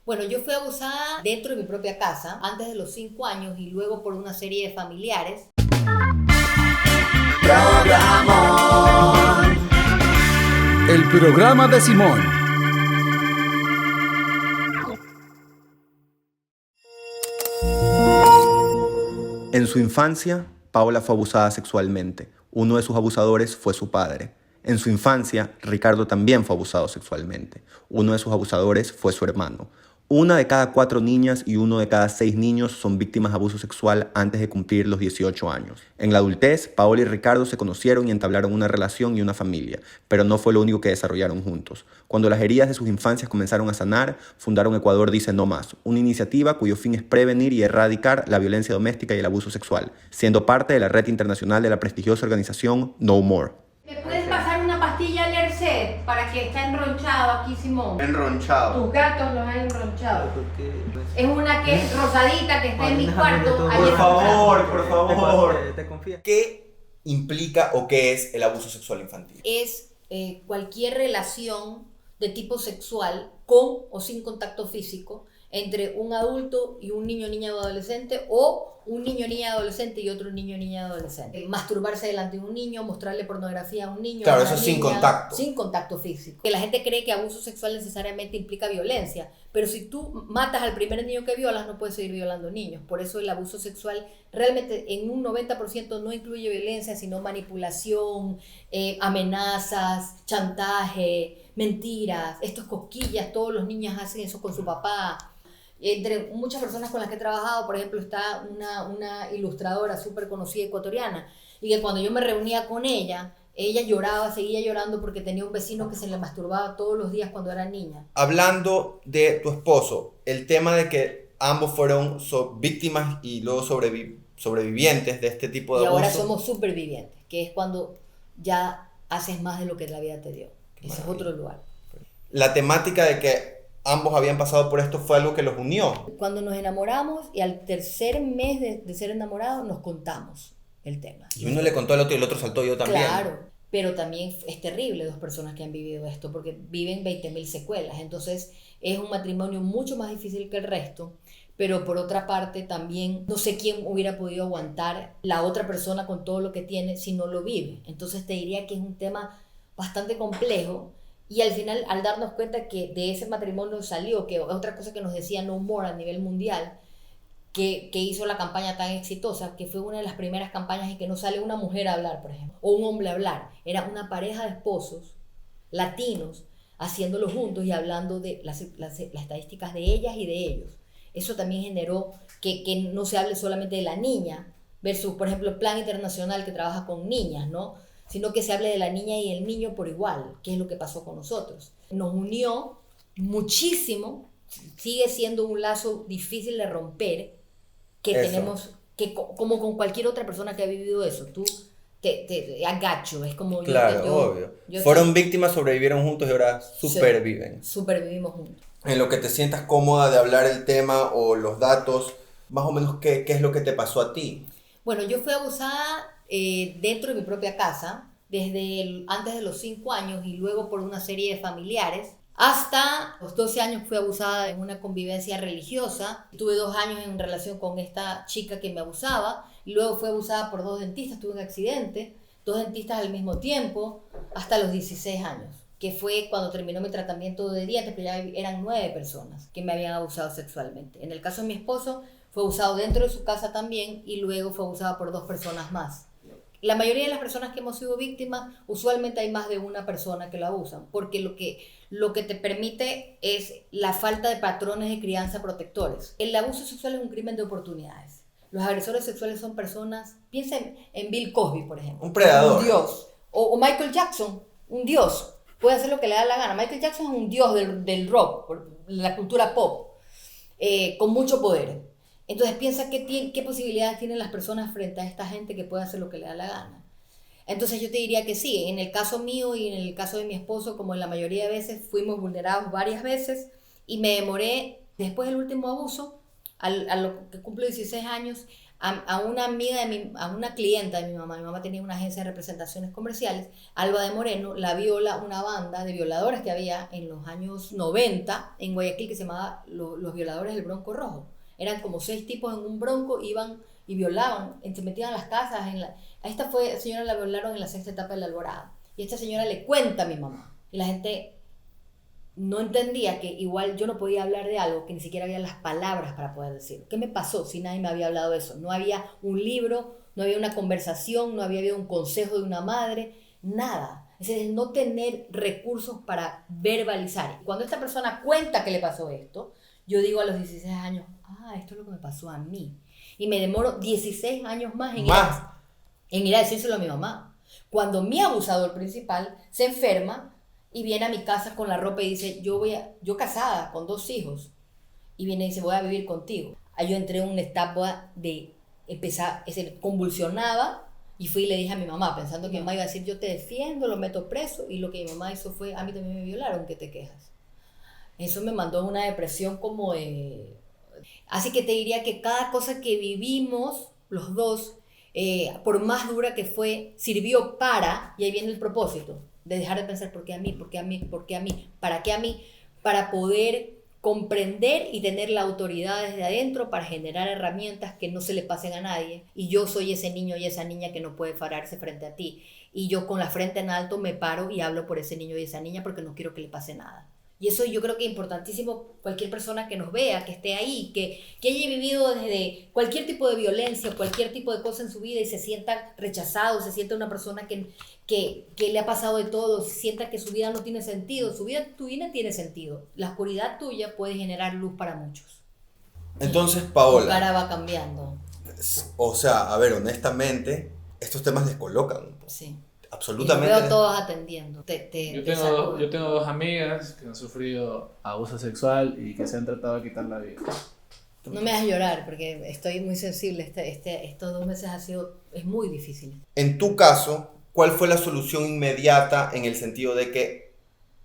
Bueno, yo fui abusada dentro de mi propia casa antes de los 5 años y luego por una serie de familiares. Programón. El programa de Simón. En su infancia, Paola fue abusada sexualmente. Uno de sus abusadores fue su padre. En su infancia, Ricardo también fue abusado sexualmente. Uno de sus abusadores fue su hermano. Una de cada 4 niñas y uno de cada 6 niños son víctimas de abuso sexual antes de cumplir los 18 años. En la adultez, Paola y Ricardo se conocieron y entablaron una relación y una familia, pero no fue lo único que desarrollaron juntos. Cuando las heridas de sus infancias comenzaron a sanar, fundaron Ecuador Dice No Más, una iniciativa cuyo fin es prevenir y erradicar la violencia doméstica y el abuso sexual, siendo parte de la red internacional de la prestigiosa organización No More. ¿Me puedes pasar una pastilla Lercet para que está enronchado aquí, Simón? Enronchado. Tus gatos los han enronchado. Es una que es rosadita, que está en mi cuarto. Ahí Por está. favor. Te confías. ¿Qué implica o qué es el abuso sexual infantil? Es cualquier relación de tipo sexual con o sin contacto físico entre un adulto y un niño, niña o adolescente, o un niño, niña, adolescente y otro niño, niña, adolescente. Masturbarse delante de un niño, mostrarle pornografía a un niño. Claro, a una eso sin niña, contacto. Sin contacto físico. Que la gente cree que abuso sexual necesariamente implica violencia, pero si tú matas al primer niño que violas, no puedes seguir violando niños. Por eso el abuso sexual realmente en un 90% no incluye violencia, sino manipulación, amenazas, chantaje, mentiras, estos cosquillas. Todos los niños hacen eso con su papá. Entre muchas personas con las que he trabajado, por ejemplo, está una ilustradora súper conocida ecuatoriana, y que cuando yo me reunía con ella lloraba, seguía llorando porque tenía un vecino que se le masturbaba todos los días cuando era niña. Hablando de tu esposo, el tema de que ambos fueron víctimas y luego sobrevivientes de este tipo de Y abuso. ahora somos supervivientes, que es cuando ya haces más de lo que la vida te dio. Ese es otro lugar. La temática de que ambos habían pasado por esto fue algo que los unió. Cuando nos enamoramos y al tercer mes de ser enamorados nos contamos el tema. Y uno le contó al otro y el otro saltó, yo también. Claro, pero también es terrible 2 personas que han vivido esto porque viven 20.000 secuelas. Entonces es un matrimonio mucho más difícil que el resto, pero por otra parte también no sé quién hubiera podido aguantar la otra persona con todo lo que tiene si no lo vive. Entonces te diría que es un tema bastante complejo. Y al final, al darnos cuenta que de ese matrimonio salió, que otra cosa que nos decía No More a nivel mundial, que hizo la campaña tan exitosa, que fue una de las primeras campañas en que no sale una mujer a hablar, por ejemplo, o un hombre a hablar. Era una pareja de esposos latinos haciéndolo juntos y hablando de las estadísticas de ellas y de ellos. Eso también generó que no se hable solamente de la niña versus, por ejemplo, el Plan Internacional que trabaja con niñas, ¿no? Sino que se hable de la niña y el niño por igual, que es lo que pasó con nosotros. Nos unió muchísimo, sigue siendo un lazo difícil de romper, que eso. tenemos, que como con cualquier otra persona que ha vivido eso, tú te agacho, es como Claro, obvio. Fueron víctimas, sobrevivieron juntos y ahora superviven. Supervivimos juntos. En lo que te sientas cómoda de hablar el tema o los datos, más o menos, ¿qué es lo que te pasó a ti? Bueno, yo fui abusada dentro de mi propia casa, desde antes de los 5 años y luego por una serie de familiares. Hasta los 12 años fui abusada en una convivencia religiosa. Tuve 2 años en relación con esta chica que me abusaba. Y luego fui abusada por 2 dentistas, tuve un accidente, 2 dentistas al mismo tiempo, hasta los 16 años. Que fue cuando terminó mi tratamiento de dientes, pero ya eran 9 personas que me habían abusado sexualmente. En el caso de mi esposo, fue abusado dentro de su casa también y luego fue abusado por 2 personas más. La mayoría de las personas que hemos sido víctimas, usualmente hay más de una persona que lo abusan, porque lo que te permite es la falta de patrones de crianza protectores. El abuso sexual es un crimen de oportunidades. Los agresores sexuales son personas, piensen en Bill Cosby, por ejemplo. Un predador. Un dios. O Michael Jackson, un dios. Puede hacer lo que le da la gana. Michael Jackson es un dios del rock, la cultura pop, con mucho poder. Entonces piensa qué posibilidades tienen las personas frente a esta gente que puede hacer lo que le da la gana. Entonces yo te diría que sí, en el caso mío y en el caso de mi esposo, como en la mayoría de veces, fuimos vulnerados varias veces y me demoré, después del último abuso, a lo que cumplo 16 años, a una amiga a una clienta de mi mamá tenía una agencia de representaciones comerciales, Alba de Moreno, la viola una banda de violadores que había en los años 90 en Guayaquil que se llamaba los violadores del Bronco Rojo. Eran como 6 tipos en un bronco, iban y violaban, se metían a las casas. A esta señora la violaron en la 6ª etapa de la Alborada. Y esta señora le cuenta a mi mamá. Y la gente no entendía que igual yo no podía hablar de algo que ni siquiera había las palabras para poder decir. ¿Qué me pasó si nadie me había hablado de eso? No había un libro, no había una conversación, no había habido un consejo de una madre, nada. Es decir, no tener recursos para verbalizar. Cuando esta persona cuenta que le pasó esto, yo digo a los 16 años, esto es lo que me pasó a mí. Y me demoro 16 años más en ir a decírselo a mi mamá. Cuando mi abusador principal se enferma y viene a mi casa con la ropa y dice, yo casada con 2 hijos, y viene y dice, voy a vivir contigo. Ahí yo entré en una etapa de convulsionaba, y fui y le dije a mi mamá, pensando que mi mamá iba a decir, yo te defiendo, lo meto preso, y lo que mi mamá hizo fue, a mí también me violaron, ¿qué te quejas? Eso me mandó a una depresión como de... Así que te diría que cada cosa que vivimos, los dos, por más dura que fue, sirvió para, y ahí viene el propósito, de dejar de pensar ¿por qué a mí? ¿Por qué a mí? ¿Por qué a mí? ¿Para qué a mí? Para poder comprender y tener la autoridad desde adentro para generar herramientas que no se le pasen a nadie. Y yo soy ese niño y esa niña que no puede pararse frente a ti. Y yo con la frente en alto me paro y hablo por ese niño y esa niña porque no quiero que le pase nada. Y eso yo creo que es importantísimo, cualquier persona que nos vea, que esté ahí, que haya vivido desde cualquier tipo de violencia, cualquier tipo de cosa en su vida y se sienta rechazado, se sienta una persona que le ha pasado de todo, se sienta que su vida no tiene sentido. Tu vida tiene sentido. La oscuridad tuya puede generar luz para muchos. Entonces, Paola, tu cara va cambiando. O sea, a ver, honestamente, estos temas descolocan. Sí. Absolutamente. Y los veo todos atendiendo. Yo tengo 2 amigas que han sufrido abuso sexual y que se han tratado de quitar la vida. No me hagas llorar porque estoy muy sensible. Estos 2 meses es muy difícil. En tu caso, ¿cuál fue la solución inmediata en el sentido de que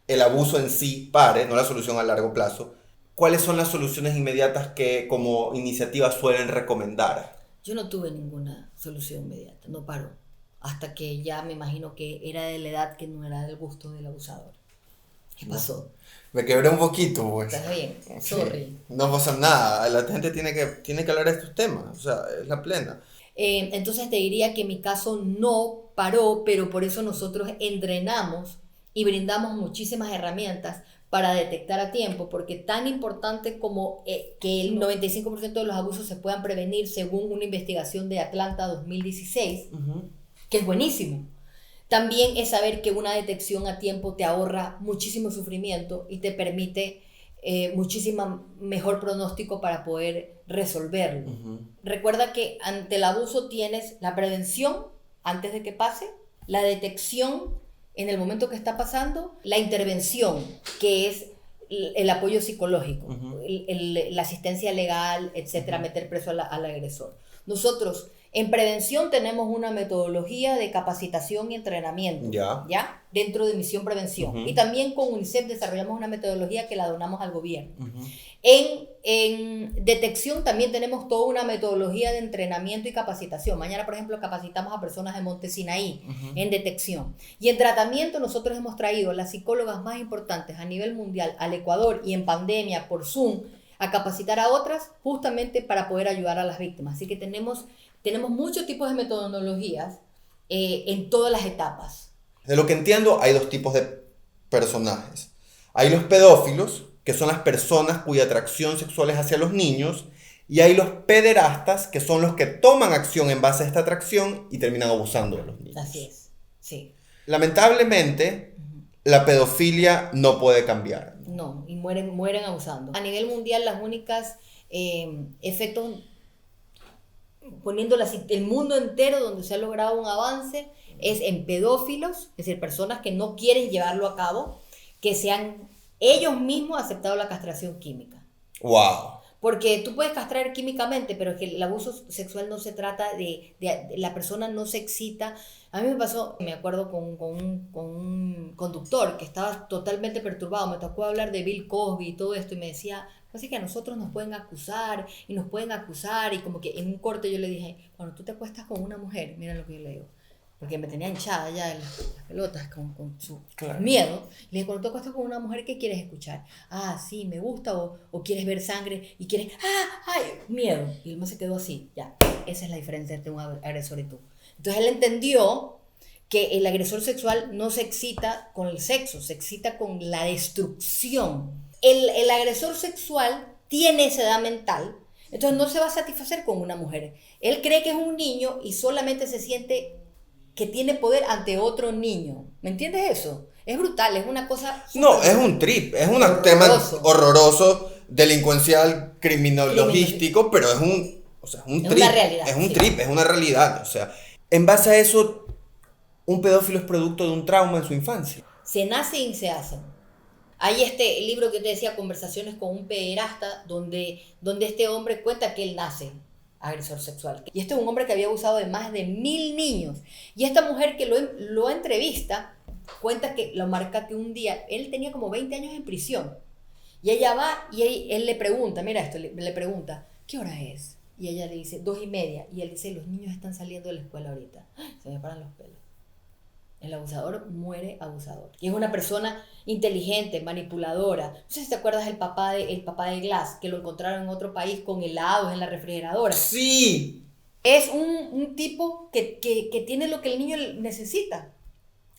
el abuso en sí pare, no la solución a largo plazo? ¿Cuáles son las soluciones inmediatas que como iniciativa suelen recomendar? Yo no tuve ninguna solución inmediata, no paró. Hasta que ya me imagino que era de la edad que no era del gusto del abusador. ¿Qué pasó? Me quebré un poquito, pues. Está bien, sorry. No pasa nada, la gente tiene que hablar de estos temas, o sea, es la plena. Entonces te diría que mi caso no paró, pero por eso nosotros entrenamos y brindamos muchísimas herramientas para detectar a tiempo, porque tan importante como que el 95% de los abusos se puedan prevenir según una investigación de Atlanta 2016, que es buenísimo. También es saber que una detección a tiempo te ahorra muchísimo sufrimiento y te permite muchísimo mejor pronóstico para poder resolverlo. Recuerda que ante el abuso tienes la prevención antes de que pase, la detección en el momento que está pasando, la intervención, que es el apoyo psicológico, la asistencia legal, etcétera, meter preso al agresor. Nosotros en prevención tenemos una metodología de capacitación y entrenamiento, ¿ya? Dentro de Misión Prevención. Y también con UNICEF desarrollamos una metodología que la donamos al gobierno. En detección también tenemos toda una metodología de entrenamiento y capacitación. Mañana, por ejemplo, capacitamos a personas de Monte Sinaí en detección. Y en tratamiento nosotros hemos traído las psicólogas más importantes a nivel mundial al Ecuador y en pandemia por Zoom a capacitar a otras justamente para poder ayudar a las víctimas. Así que tenemos muchos tipos de metodologías en todas las etapas. De lo que entiendo, hay 2 tipos de personajes. Hay los pedófilos, que son las personas cuya atracción sexual es hacia los niños, y hay los pederastas, que son los que toman acción en base a esta atracción y terminan abusando de los niños. Así es, sí. Lamentablemente, la pedofilia no puede cambiar. No, y mueren abusando. A nivel mundial, las únicas efectos, poniéndolo así, el mundo entero donde se ha logrado un avance es en pedófilos, es decir, personas que no quieren llevarlo a cabo, que sean ellos mismos aceptado la castración química. ¡Wow! Porque tú puedes castrar químicamente, pero es que el abuso sexual no se trata de la persona no se excita. A mí me pasó, me acuerdo con un conductor que estaba totalmente perturbado, me tocó hablar de Bill Cosby y todo esto, y me decía, Así que a nosotros nos pueden acusar y nos pueden acusar y como que en un corte yo le dije, cuando tú te acuestas con una mujer, mira lo que yo le digo, porque me tenía hinchada ya las pelotas con su miedo. Le dije, cuando tú acuestas con una mujer, ¿qué quieres escuchar? Ah, sí, me gusta, o quieres ver sangre y quieres, ay, miedo. Y él me se quedó así, ya, esa es la diferencia entre un agresor y tú. Entonces él entendió que el agresor sexual no se excita con el sexo, se excita con la destrucción. El agresor sexual tiene esa edad mental, entonces no se va a satisfacer con una mujer. Él cree que es un niño y solamente se siente que tiene poder ante otro niño. ¿Me entiendes eso? Es brutal, es una cosa... No, es un trip, es un tema horroroso, delincuencial, criminologístico, pero es un, o sea, es un trip, una realidad, es un trip, es una realidad. O sea, en base a eso, un pedófilo es producto de un trauma en su infancia. Se nace y se hace. Hay este libro que te decía, Conversaciones con un pederasta, donde este hombre cuenta que él nace agresor sexual. Y este es un hombre que había abusado de más de 1000 niños. Y esta mujer que lo entrevista, cuenta que lo marca que un día, él tenía como 20 años en prisión. Y ella va y él le pregunta, mira esto, le pregunta, ¿qué hora es? Y ella le dice, 2:30. Y él dice, los niños están saliendo de la escuela ahorita. Se me paran los pelos. El abusador muere abusador. Y es una persona inteligente, manipuladora. No sé si te acuerdas del papá de Glass, que lo encontraron en otro país con helados en la refrigeradora. ¡Sí! Es un tipo que tiene lo que el niño necesita.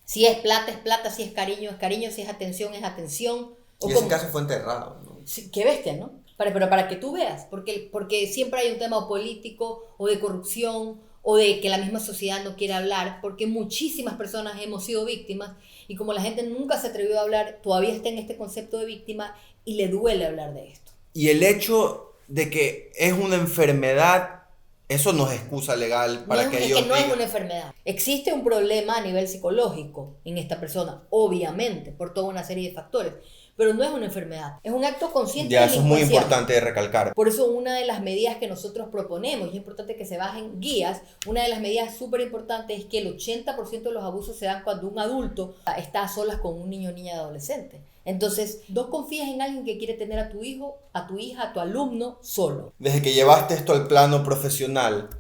Si es plata, si es cariño, si es atención, es atención. Y ese caso fue enterrado, ¿no? Sí, qué bestia, ¿no? Pero para que tú veas, porque siempre hay un tema político o de corrupción o de que la misma sociedad no quiere hablar, porque muchísimas personas hemos sido víctimas y como la gente nunca se atrevió a hablar, todavía está en este concepto de víctima y le duele hablar de esto. Y el hecho de que es una enfermedad, eso no es excusa legal para que ellos no es una enfermedad. Existe un problema a nivel psicológico en esta persona, obviamente, por toda una serie de factores. Pero no es una enfermedad, es un acto consciente. Ya, eso es muy importante de recalcar. Por eso una de las medidas que nosotros proponemos, y es importante que se bajen guías, una de las medidas súper importantes es que el 80% de los abusos se dan cuando un adulto está a solas con un niño, niña, adolescente. Entonces, no confías en alguien que quiere tener a tu hijo, a tu hija, a tu alumno solo. Desde que llevaste esto al plano profesional,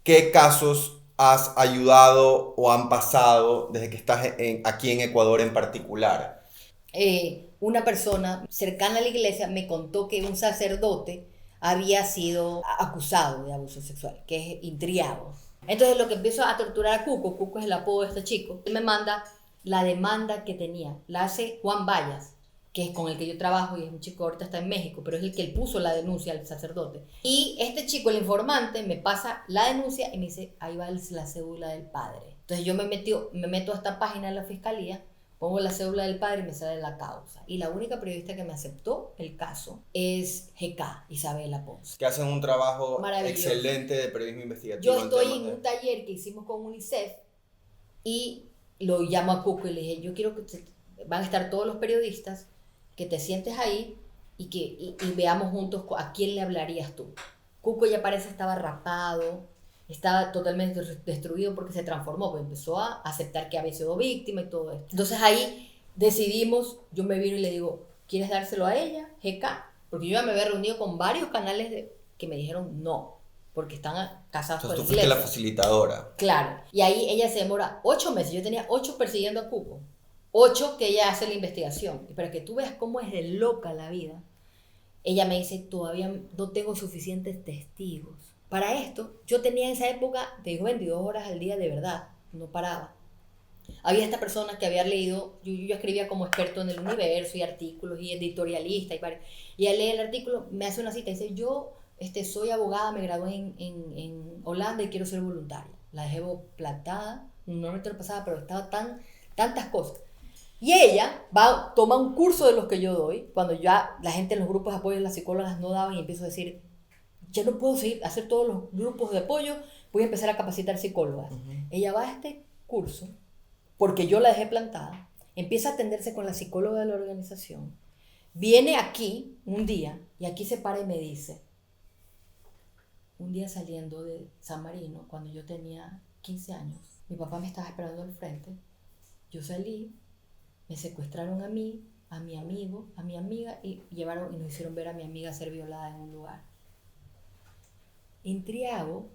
¿qué casos has ayudado o han pasado desde que estás aquí en Ecuador en particular? Una persona cercana a la iglesia me contó que un sacerdote había sido acusado de abuso sexual, que es intriado. Entonces lo que empiezo a torturar a Cuco es el apodo de este chico, él me manda la demanda que tenía, la hace Juan Vallas, que es con el que yo trabajo y es un chico, ahorita está en México, pero es el que él puso la denuncia al sacerdote. Y este chico, el informante, me pasa la denuncia y me dice, ahí va la cédula del padre. Entonces yo me meto a esta página de la fiscalía, pongo la cédula del padre y me sale la causa. Y la única periodista que me aceptó el caso es GK, Isabela Ponce. Que hacen un trabajo excelente de periodismo investigativo. Yo estoy en un taller que hicimos con UNICEF y lo llamo a Cuco y le dije, yo quiero que van a estar todos los periodistas, que te sientes ahí y veamos juntos a quién le hablarías tú. Cuco ya parece estaba rapado, estaba totalmente destruido porque se transformó, pues empezó a aceptar que había sido víctima y todo esto. Entonces ahí decidimos, yo me vino y le digo, ¿quieres dárselo a ella, GK? Porque yo ya me había reunido con varios canales que me dijeron no, porque están casados con la iglesia. Tú fuiste la facilitadora. Claro, y ahí ella se demora 8 meses, yo tenía 8 persiguiendo a Cuco, 8 que ella hace la investigación, y para que tú veas cómo es de loca la vida, ella me dice, todavía no tengo suficientes testigos. Para esto, yo tenía en esa época de 22 horas al día de verdad, no paraba. Había esta persona que había leído, yo escribía como experto en el universo y artículos y editorialista y al leer el artículo me hace una cita y dice, yo soy abogada, me gradué en Holanda y quiero ser voluntaria. La dejé plantada, no me pasaba, pero estaba tantas cosas. Y ella toma un curso de los que yo doy, cuando ya la gente en los grupos de apoyo, las psicólogas no daban y empiezo a decir, ya no puedo seguir hacer todos los grupos de apoyo, voy a empezar a capacitar psicólogas. Ella va a este curso, porque yo la dejé plantada, empieza a atenderse con la psicóloga de la organización, viene aquí un día, y aquí se para y me dice, un día saliendo de San Marino, cuando yo tenía 15 años, mi papá me estaba esperando al frente, yo salí, me secuestraron a mí, a mi amigo, a mi amiga, y llevaron y nos hicieron ver a mi amiga ser violada en un lugar. En Triago,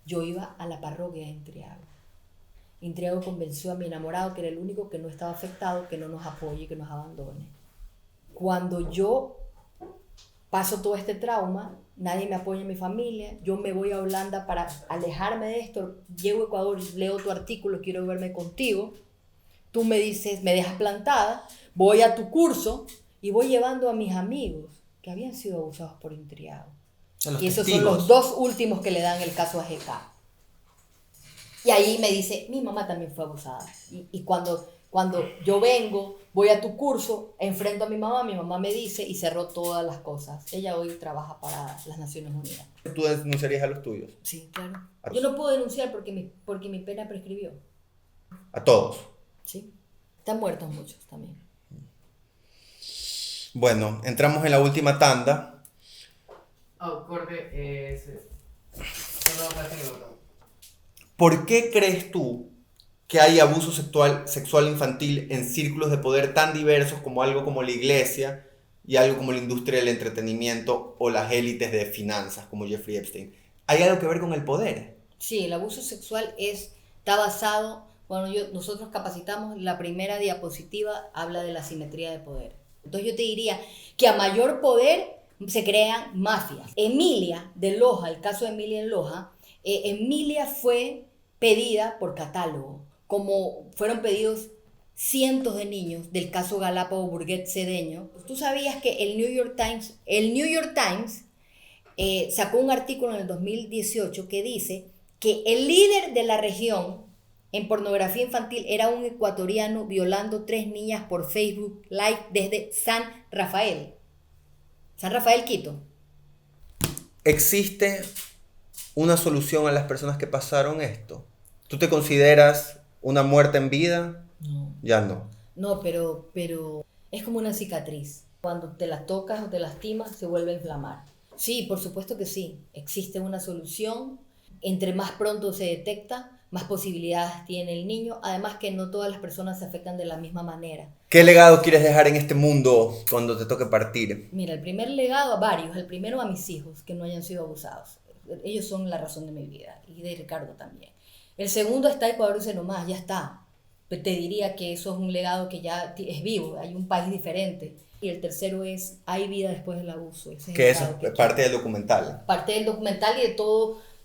yo iba a la parroquia de Triago. En Triago convenció a mi enamorado, que era el único que no estaba afectado, que no nos apoye, que nos abandone. Cuando yo paso todo este trauma, nadie me apoya en mi familia, yo me voy a Holanda para alejarme de esto, llego a Ecuador, leo tu artículo, quiero verme contigo, tú me dices, me dejas plantada, voy a tu curso y voy llevando a mis amigos que habían sido abusados por Triago. Y esos son los dos últimos que le dan el caso a GK. Y ahí me dice, mi mamá también fue abusada. Y cuando yo vengo, voy a tu curso, enfrento a mi mamá me dice y cerró todas las cosas. Ella hoy trabaja para las Naciones Unidas. ¿Tú denunciarías a los tuyos? Sí, claro. Yo no puedo denunciar porque mi pena prescribió. A todos. Sí. Están muertos muchos también. Bueno, entramos en la última tanda. ¿Por qué crees tú que hay abuso sexual infantil en círculos de poder tan diversos como algo como la iglesia y algo como la industria del entretenimiento o las élites de finanzas como Jeffrey Epstein? ¿Hay algo que ver con el poder? Sí, el abuso sexual está basado, nosotros capacitamos, la primera diapositiva habla de la asimetría de poder. Entonces yo te diría que a mayor poder se crean mafias. Emilia de Loja, el caso de Emilia en Loja, Emilia fue pedida por catálogo, como fueron pedidos cientos de niños del caso Galápago Burguet Cedeño. Pues tú sabías que el New York Times sacó un artículo en el 2018 que dice que el líder de la región en pornografía infantil era un ecuatoriano violando 3 niñas por Facebook Live desde San Rafael, Quito. ¿Existe una solución a las personas que pasaron esto? ¿Tú te consideras una muerte en vida? No. Ya no. No, pero es como una cicatriz. Cuando te la tocas o te lastimas, se vuelve a inflamar. Sí, por supuesto que sí. Existe una solución. Entre más pronto se detecta, más posibilidades tiene el niño. Además que no todas las personas se afectan de la misma manera. ¿Qué legado quieres dejar en este mundo cuando te toque partir? Mira, el primer legado a varios. El primero a mis hijos, que no hayan sido abusados. Ellos son la razón de mi vida. Y de Ricardo también. El segundo está Ecuador y nomás, ya está. Te diría que eso es un legado que ya es vivo, hay un país diferente. Y el tercero es, hay vida después del abuso. Que eso es parte del documental. Parte del documental y de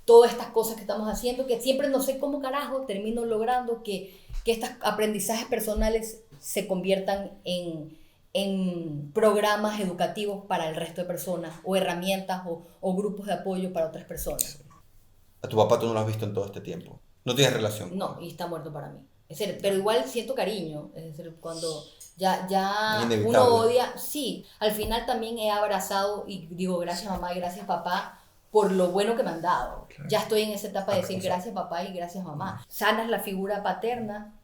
todas estas cosas que estamos haciendo, que siempre no sé cómo carajo termino logrando que estos aprendizajes personales se conviertan en programas educativos para el resto de personas, o herramientas o grupos de apoyo para otras personas. A tu papá tú no lo has visto en todo este tiempo. ¿No tienes relación? No, y está muerto para mí. Es decir, pero igual siento cariño. Es decir, cuando ya uno odia, sí. Al final también he abrazado y digo gracias mamá y gracias papá por lo bueno que me han dado. Claro. Ya estoy en esa etapa de decir gracias papá y gracias mamá. Sanas la figura paterna,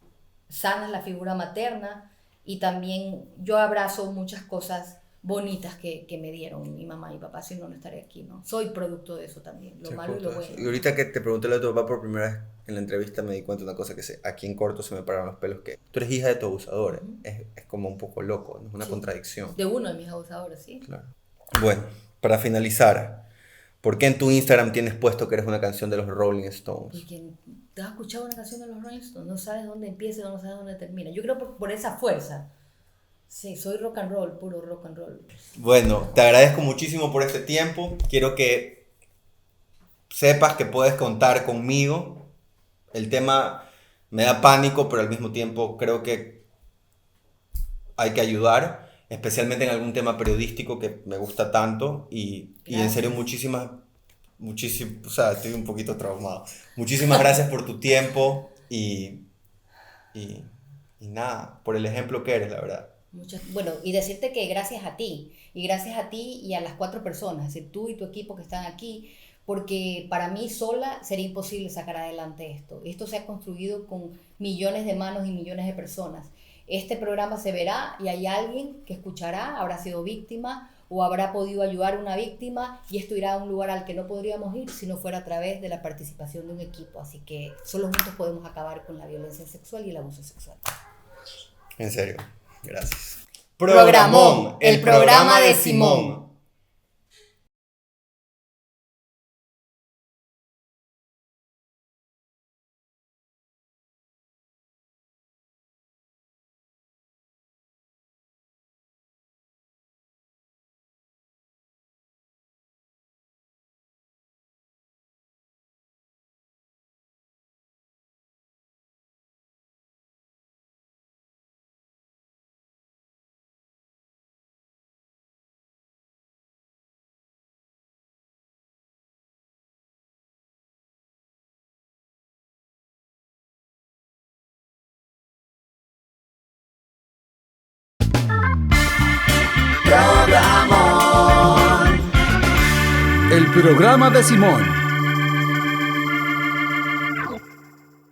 sanas la figura materna, y también yo abrazo muchas cosas bonitas que me dieron mi mamá y papá, si no, no estaría aquí, ¿no? Soy producto de eso también, lo malo y lo bueno. Y ahorita que te pregunté lo de tu papá por primera vez en la entrevista, me di cuenta de una cosa que aquí en corto se me pararon los pelos, que tú eres hija de tu abusador. Es como un poco loco, ¿no? Es una contradicción. De uno de mis abusadores, sí. Claro. Bueno, para finalizar, ¿por qué en tu Instagram tienes puesto que eres una canción de los Rolling Stones? Porque te has escuchado una canción de los Rolling Stones, no sabes dónde empieza, no sabes dónde termina. Yo creo por esa fuerza. Sí, soy rock and roll, puro rock and roll. Bueno, te agradezco muchísimo por este tiempo. Quiero que sepas que puedes contar conmigo. El tema me da pánico, pero al mismo tiempo creo que hay que ayudar, especialmente en algún tema periodístico que me gusta tanto. Y en serio, muchísimas, o sea, estoy un poquito traumado. Muchísimas gracias por tu tiempo y nada, por el ejemplo que eres, la verdad. Bueno, y decirte que gracias a ti y a las 4 personas, es decir, tú y tu equipo que están aquí, porque para mí sola sería imposible sacar adelante esto. Esto se ha construido con millones de manos y millones de personas. Este programa se verá y hay alguien que escuchará, habrá sido víctima o habrá podido ayudar a una víctima, y esto irá a un lugar al que no podríamos ir si no fuera a través de la participación de un equipo. Así que solo juntos podemos acabar con la violencia sexual y el abuso sexual. En serio. Gracias. Programón, el programa de Simón. El programa de Simón.